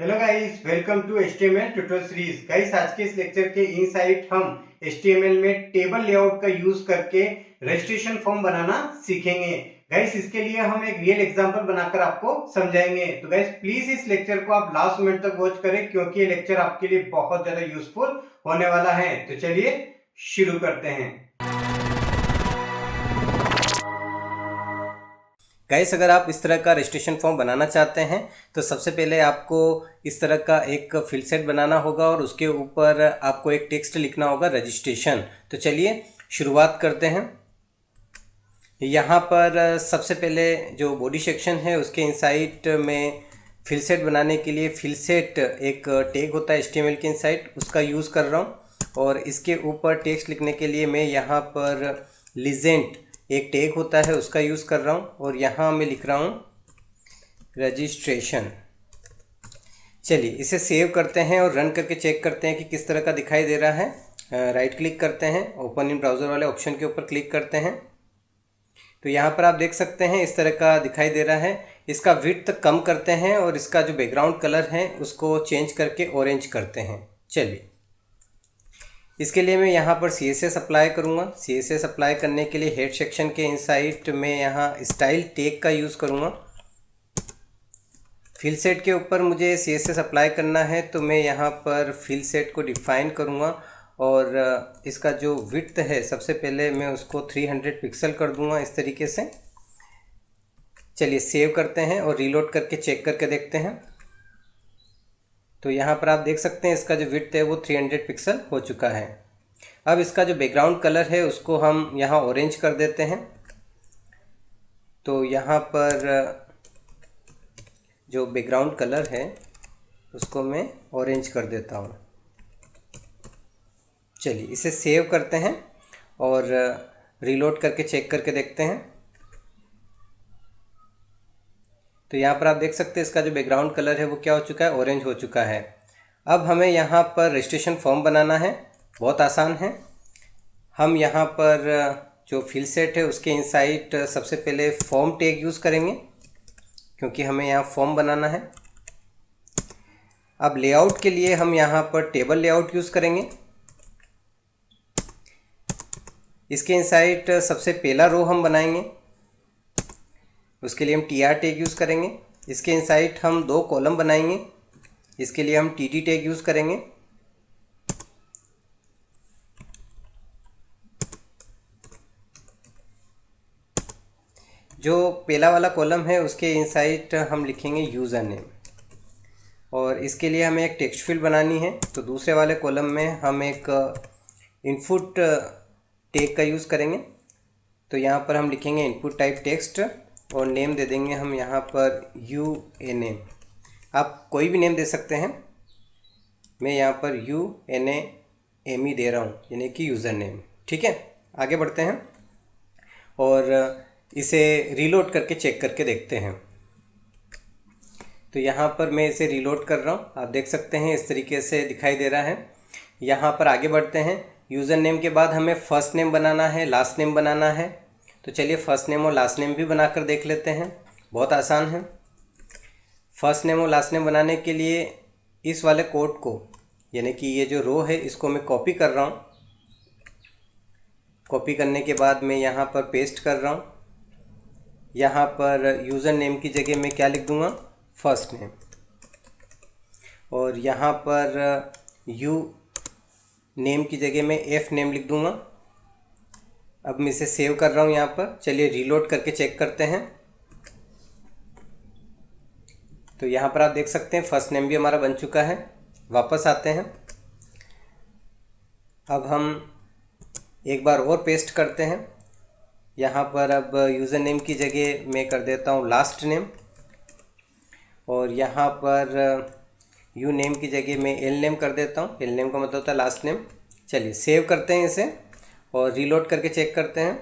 Hello guys, welcome to HTML tutorial series. Guys, आज के इस लेक्चर के इनसाइट हम HTML में टेबल लेआउट का यूज करके रजिस्ट्रेशन फॉर्म बनाना सीखेंगे। गाइस, इसके लिए हम एक रियल एग्जांपल बनाकर आपको समझाएंगे। तो गाइस, प्लीज इस लेक्चर को आप लास्ट मिनट तक वॉच करें क्योंकि ये लेक्चर आपके लिए बहुत ज्यादा यूजफुल होने वाला है। तो चलिए शुरू करते हैं। गाइस, अगर आप इस तरह का रजिस्ट्रेशन फॉर्म बनाना चाहते हैं तो सबसे पहले आपको इस तरह का एक फील्ड सेट बनाना होगा और उसके ऊपर आपको एक टेक्स्ट लिखना होगा रजिस्ट्रेशन। तो चलिए शुरुआत करते हैं। यहाँ पर सबसे पहले जो बॉडी सेक्शन है उसके इनसाइड में फील्ड सेट बनाने के लिए फील्ड सेट एक टैग होता है HTML के इनसाइड, उसका यूज़ कर रहा हूँ। और इसके ऊपर टेक्स्ट लिखने के लिए मैं यहाँ पर लीजेंट एक टैग होता है उसका यूज़ कर रहा हूँ और यहाँ मैं लिख रहा हूँ रजिस्ट्रेशन। चलिए इसे सेव करते हैं और रन करके चेक करते हैं कि किस तरह का दिखाई दे रहा है। राइट क्लिक करते हैं, ओपन इन ब्राउज़र वाले ऑप्शन के ऊपर क्लिक करते हैं तो यहाँ पर आप देख सकते हैं इस तरह का दिखाई दे रहा है। इसका विड्थ कम करते हैं और इसका जो बैकग्राउंड कलर है उसको चेंज करके ऑरेंज करते हैं। चलिए इसके लिए मैं यहाँ पर CSS अप्लाई करूँगा। CSS अप्लाई करने के लिए हेड सेक्शन के इनसाइड में यहाँ स्टाइल टैग का यूज़ करूँगा। फील्ड सेट के ऊपर मुझे CSS अप्लाई करना है तो मैं यहाँ पर फील्ड सेट को डिफ़ाइन करूँगा और इसका जो विड्थ है सबसे पहले मैं उसको 300 पिक्सल कर दूँगा इस तरीके से। चलिए सेव करते हैं और रीलोड करके चेक करके देखते हैं। तो यहाँ पर आप देख सकते हैं इसका जो विड्थ है वो 300 पिक्सल हो चुका है। अब इसका जो बैकग्राउंड कलर है उसको हम यहाँ ऑरेंज कर देते हैं। तो यहाँ पर जो बैकग्राउंड कलर है उसको मैं ऑरेंज कर देता हूँ। चलिए इसे सेव करते हैं और रीलोड करके चेक करके देखते हैं। तो यहाँ पर आप देख सकते हैं इसका जो बैकग्राउंड कलर है वो क्या हो चुका है, ऑरेंज हो चुका है। अब हमें यहाँ पर रजिस्ट्रेशन फॉर्म बनाना है, बहुत आसान है। हम यहाँ पर जो फील्ड सेट है उसके इनसाइड सबसे पहले फॉर्म टैग यूज़ करेंगे क्योंकि हमें यहाँ फॉर्म बनाना है। अब लेआउट के लिए हम यहाँ पर टेबल लेआउट यूज़ करेंगे। इसके इनसाइड सबसे पहला रो हम बनाएंगे, उसके लिए हम TR टैग यूज़ करेंगे। इसके इनसाइड हम 2 कॉलम बनाएंगे, इसके लिए हम TT टैग यूज़ करेंगे। जो पहला वाला कॉलम है उसके इनसाइड हम लिखेंगे यूज़र नेम और इसके लिए हमें एक टेक्स्ट फील्ड बनानी है। तो दूसरे वाले कॉलम में हम एक इनपुट टैग का यूज़ करेंगे। तो यहाँ पर हम लिखेंगे इनपुट टाइप टेक्स्ट और नेम दे देंगे हम यहाँ पर UNAME। आप कोई भी नेम दे सकते हैं, मैं यहाँ पर UNAME दे रहा हूँ यानी कि यूज़र नेम। ठीक है, आगे बढ़ते हैं और इसे रीलोड करके चेक करके देखते हैं। तो यहाँ पर मैं इसे रीलोड कर रहा हूँ, आप देख सकते हैं इस तरीके से दिखाई दे रहा है। यहाँ पर आगे बढ़ते हैं। यूज़र नेम के बाद हमें फ़र्स्ट नेम बनाना है, लास्ट नेम बनाना है। तो चलिए फ़र्स्ट नेम और लास्ट नेम भी बनाकर देख लेते हैं, बहुत आसान है। फ़र्स्ट नेम और लास्ट नेम बनाने के लिए इस वाले कोड को यानी कि ये जो रो है इसको मैं कॉपी कर रहा हूँ। कॉपी करने के बाद मैं यहाँ पर पेस्ट कर रहा हूँ। यहाँ पर यूज़र नेम की जगह मैं क्या लिख दूँगा, फर्स्ट नेम, और यहाँ पर यू नेम की जगह मैं F नेम लिख दूँगा। अब मैं इसे सेव कर रहा हूँ यहाँ पर। चलिए रीलोड करके चेक करते हैं। तो यहाँ पर आप देख सकते हैं फर्स्ट नेम भी हमारा बन चुका है। वापस आते हैं। अब हम एक बार और पेस्ट करते हैं। यहाँ पर अब यूज़र नेम की जगह मैं कर देता हूँ लास्ट नेम और यहाँ पर यू नेम की जगह मैं एल नेम कर देता हूँ। एल नेम का मतलब होता है लास्ट नेम। चलिए सेव करते हैं इसे और रीलोड करके चेक करते हैं।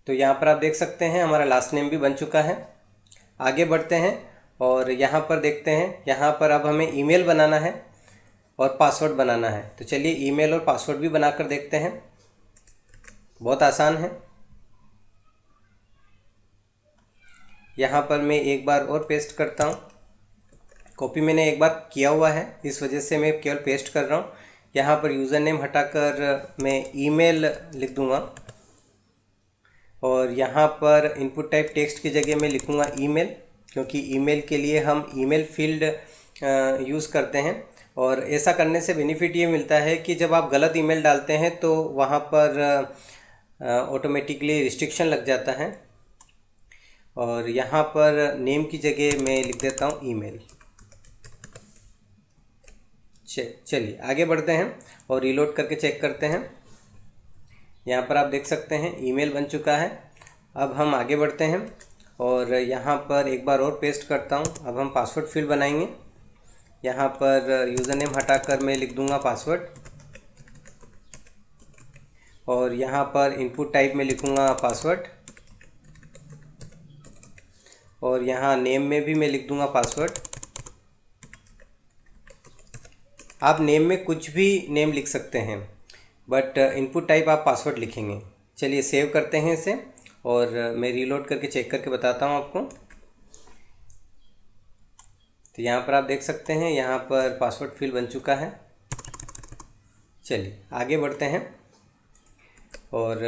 तो यहाँ पर आप देख सकते हैं हमारा लास्ट नेम भी बन चुका है। आगे बढ़ते हैं और यहाँ पर देखते हैं, यहाँ पर अब हमें ईमेल बनाना है और पासवर्ड बनाना है। तो चलिए ईमेल और पासवर्ड भी बनाकर देखते हैं, बहुत आसान है। यहाँ पर मैं एक बार और पेस्ट करता हूँ। कॉपी मैंने एक बार किया हुआ है, इस वजह से मैं केवल पेस्ट कर रहा हूँ। यहाँ पर यूज़र नेम हटाकर मैं ईमेल लिख दूँगा और यहाँ पर इनपुट टाइप टेक्स्ट की जगह मैं लिखूँगा ईमेल, क्योंकि ईमेल के लिए हम ईमेल फील्ड यूज़ करते हैं। और ऐसा करने से बेनिफिट ये मिलता है कि जब आप गलत ईमेल डालते हैं तो वहाँ पर ऑटोमेटिकली रिस्ट्रिक्शन लग जाता है। और यहाँ पर नेम की जगह मैं लिख देता हूँ ईमेल। चलिए आगे बढ़ते हैं और रीलोड करके चेक करते हैं। यहाँ पर आप देख सकते हैं ईमेल बन चुका है। अब हम आगे बढ़ते हैं और यहाँ पर एक बार और पेस्ट करता हूँ। अब हम पासवर्ड फील्ड बनाएंगे। यहाँ पर यूज़र नेम हटाकर मैं लिख दूँगा पासवर्ड और यहाँ पर इनपुट टाइप में लिखूँगा पासवर्ड और यहाँ नेम में भी मैं लिख दूँगा पासवर्ड। आप नेम में कुछ भी नेम लिख सकते हैं, बट इनपुट टाइप आप पासवर्ड लिखेंगे। चलिए सेव करते हैं इसे और मैं रीलोड करके चेक करके बताता हूँ आपको। तो यहाँ पर आप देख सकते हैं यहाँ पर पासवर्ड फील्ड बन चुका है। चलिए आगे बढ़ते हैं और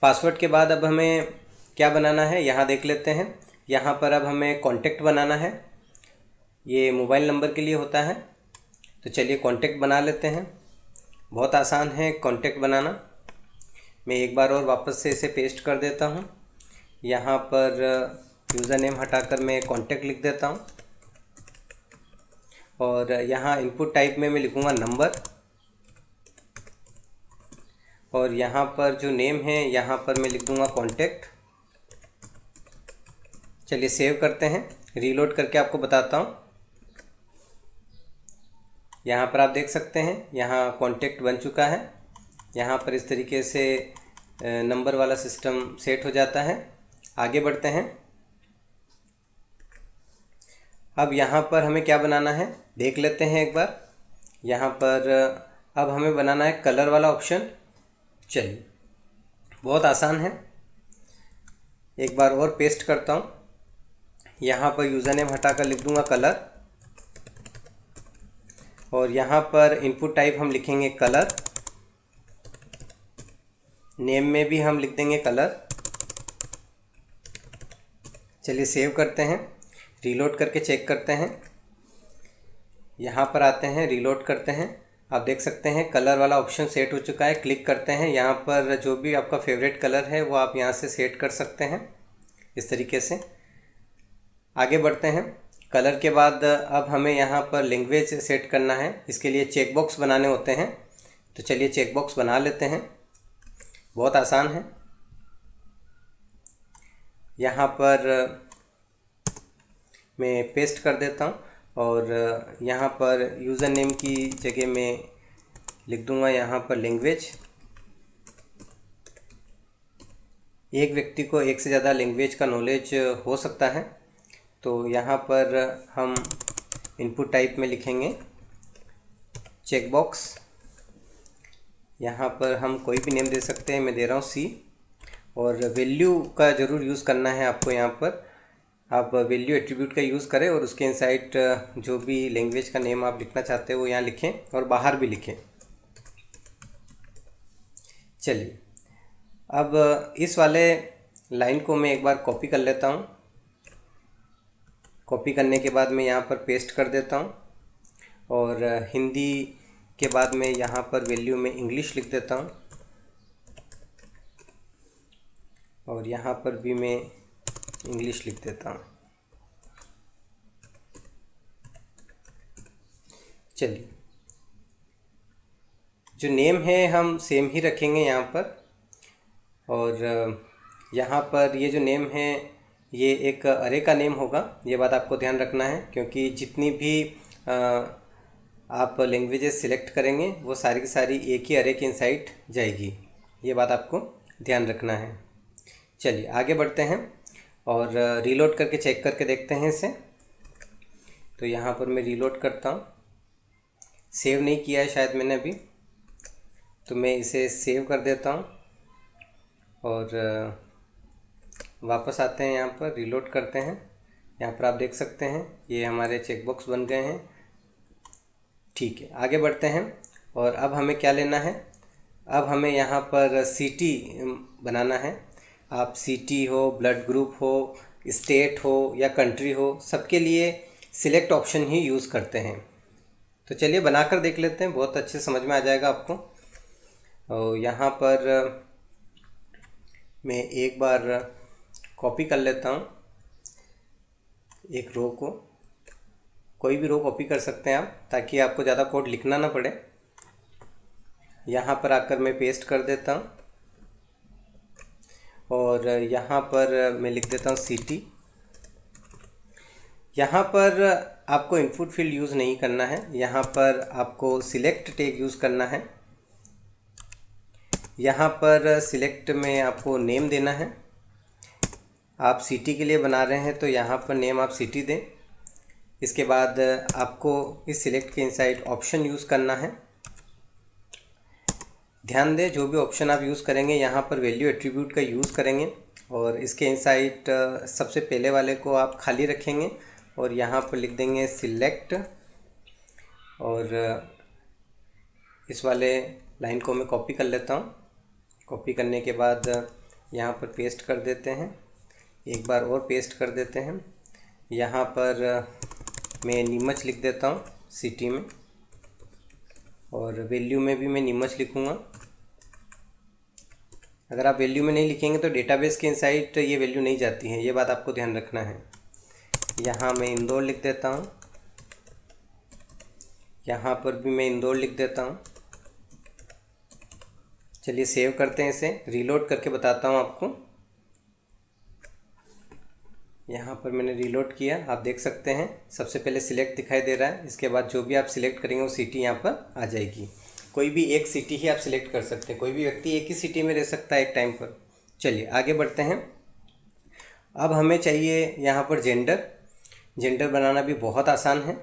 पासवर्ड के बाद अब हमें क्या बनाना है यहाँ देख लेते हैं। यहाँ पर अब हमें कॉन्टेक्ट बनाना है, ये मोबाइल नंबर के लिए होता है। तो चलिए कॉन्टेक्ट बना लेते हैं। बहुत आसान है कॉन्टेक्ट बनाना। मैं एक बार और वापस से इसे पेस्ट कर देता हूँ। यहाँ पर यूज़र नेम हटाकर मैं कॉन्टेक्ट लिख देता हूँ और यहाँ इनपुट टाइप में मैं लिखूँगा नंबर और यहाँ पर जो नेम है यहाँ पर मैं लिख दूँगा कॉन्टेक्ट। चलिए सेव करते हैं, रीलोड करके आपको बताता हूँ। यहाँ पर आप देख सकते हैं यहाँ कॉन्टेक्ट बन चुका है। यहाँ पर इस तरीके से नंबर वाला सिस्टम सेट हो जाता है। आगे बढ़ते हैं। अब यहाँ पर हमें क्या बनाना है देख लेते हैं एक बार। यहाँ पर अब हमें बनाना है कलर वाला ऑप्शन। चलिए बहुत आसान है, एक बार और पेस्ट करता हूँ। यहाँ पर यूज़र नेम हटाकर लिख दूँगा कलर और यहाँ पर इनपुट टाइप हम लिखेंगे कलर, नेम में भी हम लिख देंगे कलर। चलिए सेव करते हैं, रीलोड करके चेक करते हैं। यहाँ पर आते हैं, रीलोड करते हैं। आप देख सकते हैं कलर वाला ऑप्शन सेट हो चुका है। क्लिक करते हैं, यहाँ पर जो भी आपका फेवरेट कलर है वो आप यहाँ से सेट कर सकते हैं इस तरीके से। आगे बढ़ते हैं। कलर के बाद अब हमें यहाँ पर लैंग्वेज सेट करना है, इसके लिए चेक बॉक्स बनाने होते हैं। तो चलिए चेक बॉक्स बना लेते हैं, बहुत आसान है। यहाँ पर मैं पेस्ट कर देता हूँ और यहाँ पर यूज़र नेम की जगह मैं लिख दूँगा यहाँ पर लैंग्वेज। एक व्यक्ति को एक से ज़्यादा लैंग्वेज का नॉलेज हो सकता है, तो यहाँ पर हम इनपुट टाइप में लिखेंगे चेक बॉक्स। यहाँ पर हम कोई भी नेम दे सकते हैं, मैं दे रहा हूँ सी। और वैल्यू का ज़रूर यूज़ करना है आपको। यहाँ पर आप वैल्यू एट्रीब्यूट का यूज़ करें और उसके इनसाइड जो भी लैंग्वेज का नेम आप लिखना चाहते हैं वो यहाँ लिखें और बाहर भी लिखें। चलिए अब इस वाले लाइन को मैं एक बार कॉपी कर लेता हूँ। कॉपी करने के बाद मैं यहाँ पर पेस्ट कर देता हूँ और हिंदी के बाद मैं यहाँ पर वैल्यू में इंग्लिश लिख देता हूँ और यहाँ पर भी मैं इंग्लिश लिख देता हूँ। चलिए जो नेम है हम सेम ही रखेंगे यहाँ पर। और यहाँ पर ये जो नेम है ये एक अरे का नेम होगा, ये बात आपको ध्यान रखना है, क्योंकि जितनी भी आप लैंग्वेजेस सिलेक्ट करेंगे वो सारी की सारी एक ही अरे के इनसाइड जाएगी, ये बात आपको ध्यान रखना है। चलिए आगे बढ़ते हैं और रीलोड करके चेक करके देखते हैं इसे। तो यहाँ पर मैं रीलोड करता हूँ, सेव नहीं किया है शायद मैंने अभी, तो मैं इसे सेव कर देता हूँ और वापस आते हैं, यहाँ पर रीलोड करते हैं। यहाँ पर आप देख सकते हैं ये हमारे चेकबॉक्स बन गए हैं। ठीक है, आगे बढ़ते हैं। और अब हमें क्या लेना है, अब हमें यहाँ पर सिटी बनाना है। आप सिटी हो, ब्लड ग्रुप हो, स्टेट हो या कंट्री हो, सबके लिए सिलेक्ट ऑप्शन ही यूज़ करते हैं। तो चलिए बनाकर देख लेते हैं, बहुत अच्छे समझ में आ जाएगा आपको। और यहाँ पर मैं एक बार कॉपी कर लेता हूँ एक रो को, कोई भी रो कॉपी कर सकते हैं आप, ताकि आपको ज़्यादा कोड लिखना ना पड़े। यहाँ पर आकर मैं पेस्ट कर देता हूँ और यहाँ पर मैं लिख देता हूँ सिटी। यहाँ पर आपको इनपुट फील्ड यूज़ नहीं करना है, यहाँ पर आपको सिलेक्ट टैग यूज़ करना है। यहाँ पर सिलेक्ट में आपको नेम देना है। आप सिटी के लिए बना रहे हैं तो यहाँ पर नेम आप सिटी दें। इसके बाद आपको इस सिलेक्ट के इनसाइड ऑप्शन यूज़ करना है। ध्यान दें, जो भी ऑप्शन आप यूज़ करेंगे यहाँ पर वैल्यू एट्रीब्यूट का यूज़ करेंगे और इसके इनसाइड सबसे पहले वाले को आप खाली रखेंगे और यहाँ पर लिख देंगे सिलेक्ट। और इस वाले लाइन को मैं कॉपी कर लेता हूँ। कॉपी करने के बाद यहाँ पर पेस्ट कर देते हैं, एक बार और पेस्ट कर देते हैं। यहाँ पर मैं नीमच लिख देता हूँ सिटी में, और वैल्यू में भी मैं नीमच लिखूँगा। अगर आप वैल्यू में नहीं लिखेंगे तो डेटाबेस के इनसाइड ये वैल्यू नहीं जाती है, ये बात आपको ध्यान रखना है। यहाँ मैं इंदौर लिख देता हूँ, यहाँ पर भी मैं इंदौर लिख देता हूँ। चलिए सेव करते हैं, इसे रीलोड करके बताता हूँ आपको। यहाँ पर मैंने रीलोड किया, आप देख सकते हैं सबसे पहले सिलेक्ट दिखाई दे रहा है। इसके बाद जो भी आप सिलेक्ट करेंगे वो सिटी यहाँ पर आ जाएगी। कोई भी एक सिटी ही आप सिलेक्ट कर सकते हैं, कोई भी व्यक्ति एक ही सिटी में रह सकता है एक टाइम पर। चलिए आगे बढ़ते हैं। अब हमें चाहिए यहाँ पर जेंडर। जेंडर बनाना भी बहुत आसान है।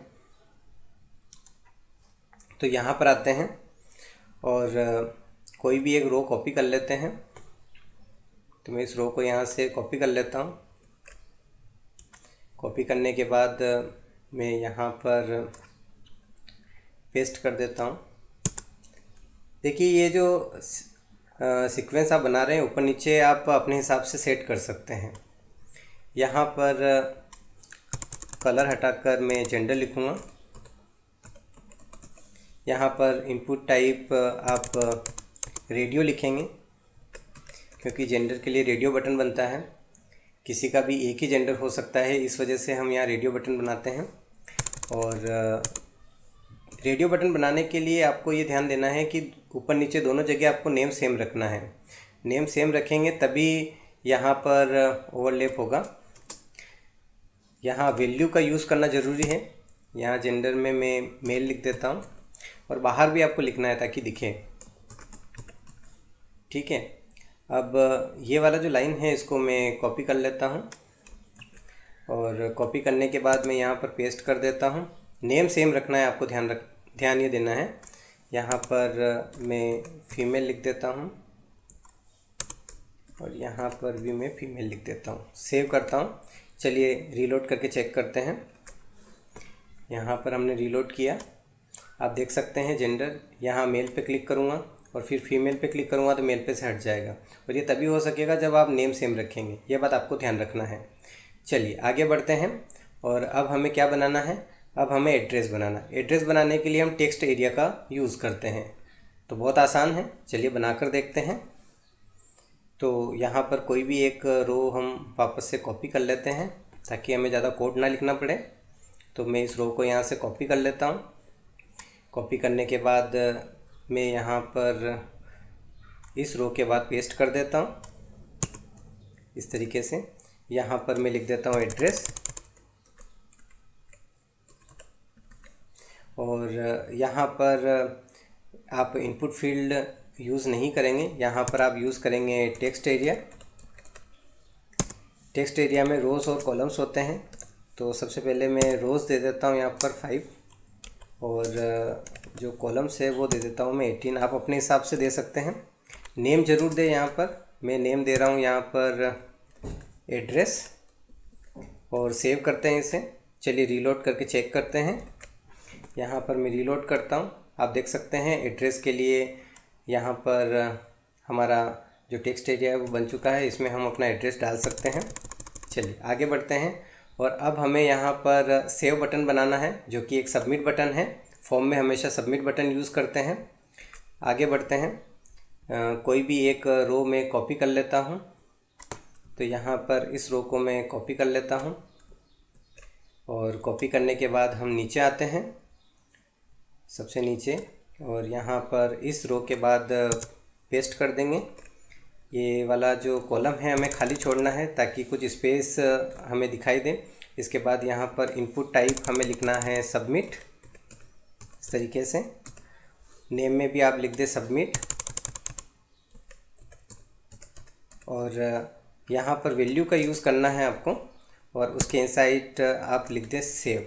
तो यहाँ पर आते हैं और कोई भी एक रो कॉपी कर लेते हैं। तो मैं इस रो को यहाँ से कॉपी कर लेता हूँ। कॉपी करने के बाद मैं यहाँ पर पेस्ट कर देता हूँ। देखिए ये जो सीक्वेंस आप बना रहे हैं ऊपर नीचे आप अपने हिसाब से सेट कर सकते हैं। यहाँ पर कलर हटाकर मैं जेंडर लिखूँगा। यहाँ पर इनपुट टाइप आप रेडियो लिखेंगे, क्योंकि जेंडर के लिए रेडियो बटन बनता है। किसी का भी एक ही जेंडर हो सकता है, इस वजह से हम यहाँ रेडियो बटन बनाते हैं। और रेडियो बटन बनाने के लिए आपको ये ध्यान देना है कि ऊपर नीचे दोनों जगह आपको नेम सेम रखना है। नेम सेम रखेंगे तभी यहाँ पर ओवरलैप होगा। यहाँ वैल्यू का यूज़ करना ज़रूरी है। यहाँ जेंडर में मैं मेल लिख देता हूँ और बाहर भी आपको लिखना है ताकि दिखे। ठीक है, अब ये वाला जो लाइन है इसको मैं कॉपी कर लेता हूँ और कॉपी करने के बाद मैं यहाँ पर पेस्ट कर देता हूँ। नेम सेम रखना है आपको, ध्यान ये देना है। यहाँ पर मैं फीमेल लिख देता हूँ और यहाँ पर भी मैं फीमेल लिख देता हूँ। सेव करता हूँ। चलिए रीलोड करके चेक करते हैं। यहाँ पर हमने रीलोड किया, आप देख सकते हैं जेंडर। यहाँ मेल पे क्लिक करूँगा और फिर फीमेल पे क्लिक करूँगा तो मेल पे से हट जाएगा। और ये तभी हो सकेगा जब आप नेम सेम रखेंगे, ये बात आपको ध्यान रखना है। चलिए आगे बढ़ते हैं। और अब हमें क्या बनाना है, अब हमें एड्रेस बनाना। एड्रेस बनाने के लिए हम टेक्स्ट एरिया का यूज़ करते हैं। तो बहुत आसान है, चलिए बनाकर देखते हैं। तो यहाँ पर कोई भी एक रो हम वापस से कॉपी कर लेते हैं ताकि हमें ज़्यादा कोड ना लिखना पड़े। तो मैं इस रो को यहाँ से कॉपी कर लेता हूँ। कॉपी करने के बाद मैं यहाँ पर इस रो के बाद पेस्ट कर देता हूँ इस तरीके से। यहाँ पर मैं लिख देता हूँ एड्रेस, और यहाँ पर आप इनपुट फील्ड यूज़ नहीं करेंगे, यहाँ पर आप यूज़ करेंगे टेक्स्ट एरिया। टेक्स्ट एरिया में रोज़ और कॉलम्स होते हैं। तो सबसे पहले मैं रोज़ दे देता हूँ यहाँ पर 5, और जो कॉलम्स है वो दे देता हूँ मैं 18। आप अपने हिसाब से दे सकते हैं। नेम ज़रूर दें, यहाँ पर मैं नेम दे रहा हूँ यहाँ पर एड्रेस। और सेव करते हैं इसे। चलिए रीलोड करके चेक करते हैं। यहाँ पर मैं रीलोड करता हूँ। आप देख सकते हैं एड्रेस के लिए यहाँ पर हमारा जो टेक्स्ट एरिया है वो बन चुका है। इसमें हम अपना एड्रेस डाल सकते हैं। चलिए आगे बढ़ते हैं और अब हमें यहाँ पर सेव बटन बनाना है, जो कि एक सबमिट बटन है। फॉर्म में हमेशा सबमिट बटन यूज़ करते हैं। आगे बढ़ते हैं। कोई भी एक रो में कॉपी कर लेता हूँ। तो यहाँ पर इस रो को मैं कॉपी कर लेता हूँ और कॉपी करने के बाद हम नीचे आते हैं, सबसे नीचे, और यहाँ पर इस रो के बाद पेस्ट कर देंगे। ये वाला जो कॉलम है हमें खाली छोड़ना है ताकि कुछ स्पेस हमें दिखाई दे। इसके बाद यहाँ पर इनपुट टाइप हमें लिखना है सबमिट। इस तरीके से नेम में भी आप लिख दें सबमिट, और यहाँ पर वैल्यू का यूज़ करना है आपको, और उसके इनसाइड आप लिख दें सेव,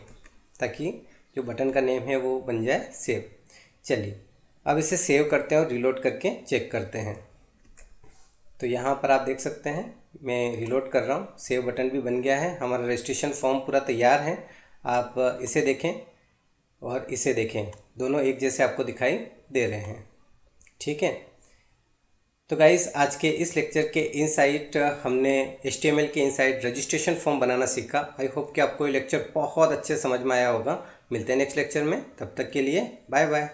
ताकि जो बटन का नेम है वो बन जाए सेव। चलिए अब इसे सेव करते हैं और रीलोड करके चेक करते हैं। तो यहाँ पर आप देख सकते हैं मैं रीलोड कर रहा हूँ, सेव बटन भी बन गया है। हमारा रजिस्ट्रेशन फॉर्म पूरा तैयार है। आप इसे देखें और इसे देखें, दोनों एक जैसे आपको दिखाई दे रहे हैं। ठीक है, तो गाइस आज के इस लेक्चर के इनसाइट हमने HTML के इनसाइट रजिस्ट्रेशन फॉर्म बनाना सीखा। आई होप कि आपको ये लेक्चर बहुत अच्छे समझ में आया होगा। मिलते हैं नेक्स्ट लेक्चर में, तब तक के लिए बाय बाय।